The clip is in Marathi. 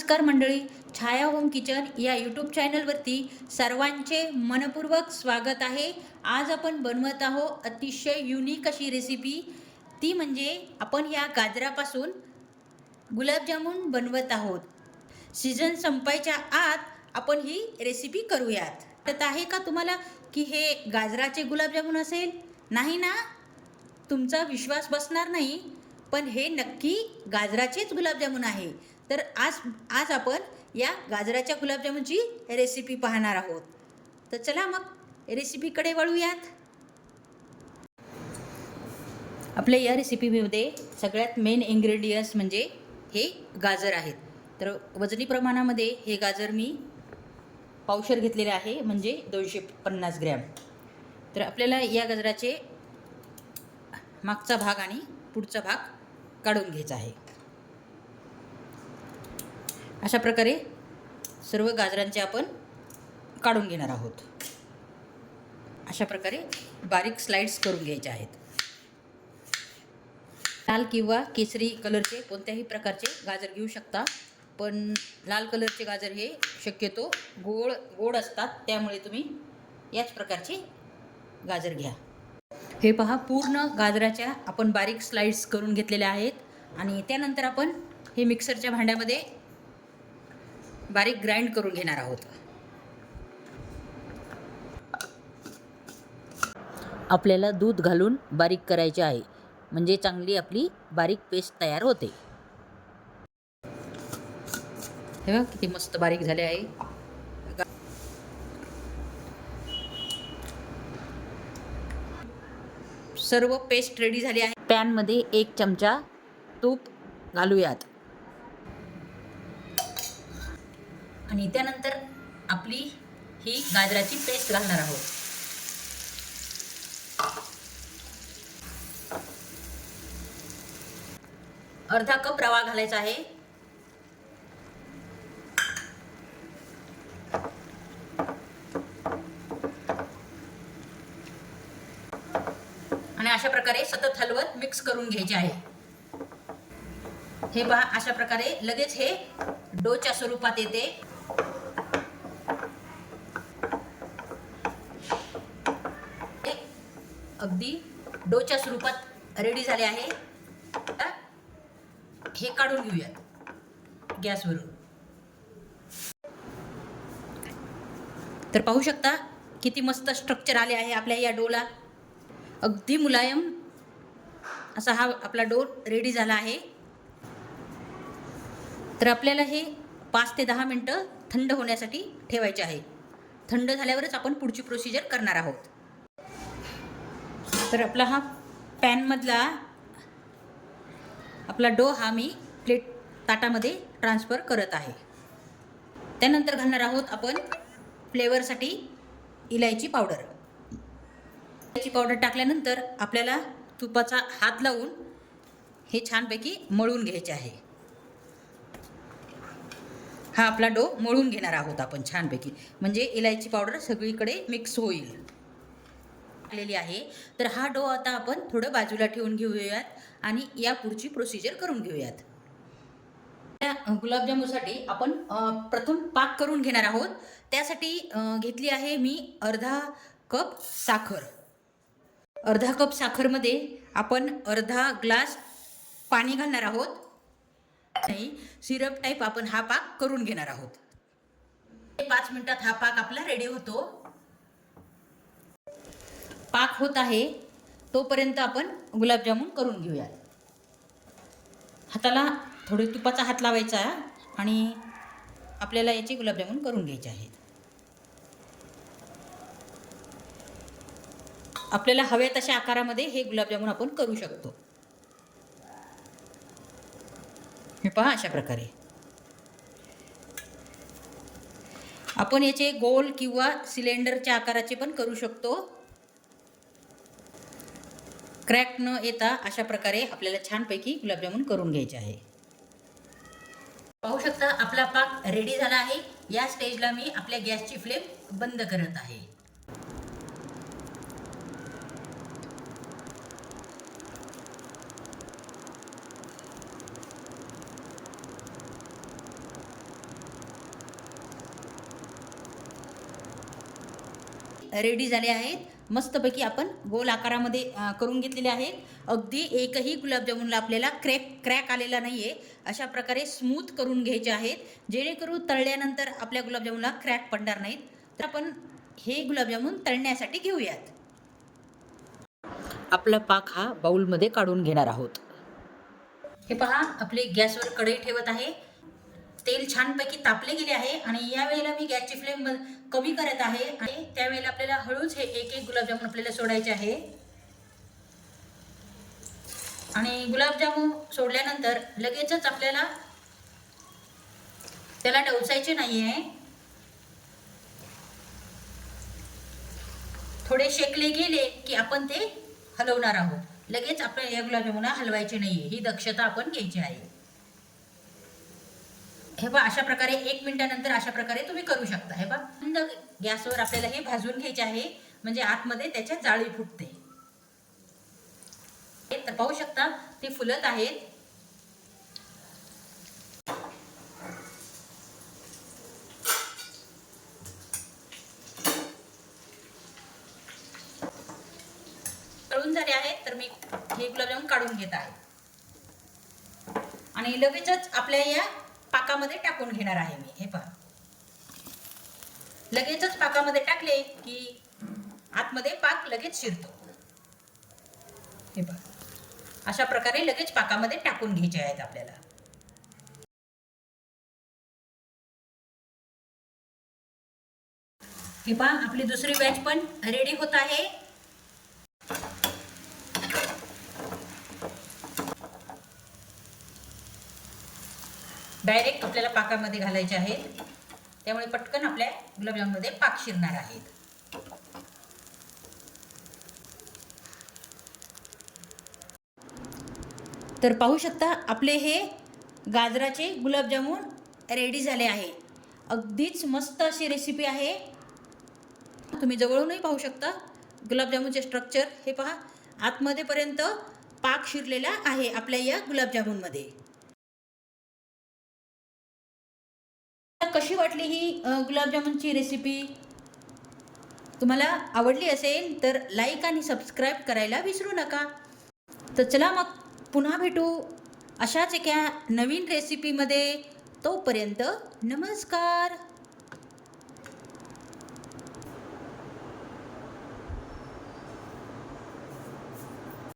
नमस्कार मंडळी, छाया होम किचन या यूट्यूब चॅनलवरती सर्वांचे मनपूर्वक स्वागत आहे. आज आपण बनवत आहोत अतिशय युनिक अशी रेसिपी. ती म्हणजे आपण या गाजरापासून गुलाबजामुन बनवत आहोत. सीझन संपायच्या आत आपण ही रेसिपी करूयात. तर आहे का तुम्हाला की हे गाजराचे गुलाबजामुन असेल? नाही ना? तुमचा विश्वास बसणार नाही, पण हे नक्की गाजराचेच गुलाबजामुन आहे. तर आज आपण या गाजराच्या गुलाबजामुनची रेसिपी पाहणार आहोत. तर चला मग रेसिपीकडे वळूयात. आपल्या या रेसिपीमध्ये सगळ्यात मेन इन्ग्रेडियंट्स म्हणजे हे गाजर आहेत. तर वजनी प्रमाणामध्ये हे गाजर मी पावशेर घेतलेले आहे, म्हणजे 250 ग्रॅम. तर आपल्याला या गाजराचे मागचा भाग आणि पुढचा भाग काढून घ्यायचा आहे. अशा प्रकारे सर्व गाजरांचे आपण काढून घेणार आहोत. अशा प्रकारे बारीक स्लाइड्स करून घ्यायचे आहेत. लाल किंवा केसरी कलरचे कोणत्याही प्रकारचे गाजर घेऊ शकता, पण लाल कलरचे गाजर हे शक्यतो गोड असतात, त्यामुळे तुम्ही याच प्रकारचे गाजर घ्या. हे पहा, पूर्ण गाजराच्या आपण बारीक स्लाइड्स करून घेतलेल्या आहेत. आणि त्यानंतर आपण हे मिक्सरच्या भांड्यामध्ये बारीक ग्राइंड करून घेणार आहोत. आपल्याला दूध घालून बारीक करायचे आहे, म्हणजे चांगली आपली बारीक पेस्ट तयार होते. हे बघा किती मस्त बारीक झाले आहे. सर्व पेस्ट रेडी झाली आहे. पॅनमध्ये 1 चमचा तूप घालूयात आणि त्यानंतर आपली ही गाजराची पेस्ट घालणार आहोत. अर्धा कप रवा घालायचा आहे. आणि अशा प्रकारे सतत हलवत मिक्स करून घ्यायचे आहे. हे पहा, अशा प्रकारे लगेच हे डोच्या स्वरूपात येते. अगदी डोच्या स्वरूपात रेडी झाले आहे. हे काढून घेऊयात गॅसवरून. तर पाहू शकता किती मस्त स्ट्रक्चर आले आहे आपल्या या डोला. अगदी मुलायम असा हा आपला डो रेडी झाला आहे. तर आपल्याला हे 5 ते 10 मिनटं थंड होण्यासाठी ठेवायचे आहे. थंड झाल्यावरच आपण पुढची प्रोसिजर करणार आहोत. तर आपला हा पॅनमधला आपला डो हा मी ताटामध्ये ट्रान्सफर करत आहे. त्यानंतर घालणार आहोत आपण फ्लेवरसाठी इलायची पावडर. इलायची पावडर टाकल्यानंतर आपल्याला तुपाचा हात लावून हे छानपैकी मळून घ्यायचे आहे. हा आपला डो मळून घेणार आहोत आपण छानपैकी, म्हणजे इलायची पावडर सगळीकडे मिक्स होईल. टाकलेली आहे. तर हा डो आता आपण थोडं बाजूला ठेवून घेऊयात आणि या पुढची प्रोसिजर करून घेऊयात. त्या गुलाबजामुनसाठी आपण प्रथम पाक करून घेणार आहोत. त्यासाठी घेतली आहे मी अर्धा कप साखर. अर्धा कप साखरमध्ये आपण अर्धा ग्लास पाणी घालणार आहोत. नाही, सिरप टाईप आपण हा पाक करून घेणार आहोत. 5 मिनिटात हा पाक आपला रेडी होतो. पाक होत आहे तोपर्यंत आपण गुलाबजामुन करून घेऊया. हाताला थोडे तुपाचा हात लावायचा आणि आपल्याला याचे गुलाबजामुन करून घ्यायचे आहेत. आपल्याला हवे तशा आकारामध्ये हे गुलाबजामुन आपण करू शकतो. हे पहा, अशा प्रकारे आपण याचे गोल किंवा सिलेंडरच्या आकाराचे पण करू शकतो. क्रॅक न येता अशा प्रकारे आपल्याला छानपैकी गुलाबजामुन करून घ्यायचे आहे. पाहू शकता आपला पाक रेडी झाला आहे. या स्टेजला मी आपल्या गॅसची फ्लेम बंद करत आहे. रेडी झाले आहेत। मस्तपैकी आपण गोल आकारामध्ये करून घेतलेले आहेत। अगदी एकही गुलाबजामुनला आपल्याला क्रॅक आलेला नाही आहे। अशा प्रकारे स्मूथ करून घ्यायचे आहेत जेणेकरून तळल्यानंतर आपल्या गुलाबजामुनला क्रॅक पडणार नाहीत। तर आपण हे गुलाबजामुन तळण्यासाठी घेऊयात। आपला पाक हा बाउलमध्ये काढून घेणार आहोत। हे पहा, आपले गॅसवर कढई ठेवत आहे। तेल छानपैकी तापले गेले आहे आणि यावेळेला मी गॅसची फ्लेम कमी करत आहे आणि त्यावेळेला आपल्याला हळूच हे एक एक गुलाबजामुन आपल्याला सोडायचे आहे। आणि गुलाबजामुन सोडल्यानंतर लगेचच आपल्याला त्याला डवसायचे नाही आहे। थोडे शेकले गेले की आपण ते हलवणार आहोत। लगेच आपण या गुलाबजामुनला हलवायचे नाहीये, ही दक्षता आपण घ्यायची आहे। हे पहा, अशा प्रकारे 1 मिनिटानंतर अशा प्रकारे तुम्ही करू शकता। हे पहा, मंद गॅसवर आपल्याला हे भाजून घ्यायचे आहे म्हणजे आतमध्ये त्याच्या जाळी फुटते। तर पाहू शकता ते फुलत आहेत। तळून झाले आहेत तर मी हे गुलाबजामुन काढून घेत आहे आणि लगेचच आपल्या या पाकामध्ये टाकून घेणार आहे मी। हे पहा, लगेचच पाकामध्ये टाकले की आतमध्ये पाक लगेच शिरतो। हे पहा, अशा प्रकारे लगेच पाकामध्ये टाकून घ्यायचे आहेत आपल्याला। हे पहा, आपली दुसरी बॅच पण रेडी होत आहे। डायरेक्ट आपल्याला पाकामध्ये घालायचे आहेत, त्यामुळे पटकन आपल्या गुलाबजामुनमध्ये पाक शिरणार आहेत। तर पाहू शकता आपले हे गाजराचे गुलाबजामुन रेडी झाले आहे। अगदीच मस्त अशी रेसिपी आहे। तुम्ही जवळूनही पाहू शकता गुलाबजामुनचे स्ट्रक्चर। हे पहा, आतमध्ये पर्यंत पाक शिरलेला आहे आपल्या या गुलाबजामुनमध्ये। कशी वाटली ही गुलाबजामुनची रेसिपी? तुम्हाला आवडली असेल तर लाईक आणि सबस्क्राईब करायला विसरू नका। तर चला मग पुन्हा भेटू अशाच एका नवीन रेसिपीमध्ये। तोपर्यंत नमस्कार।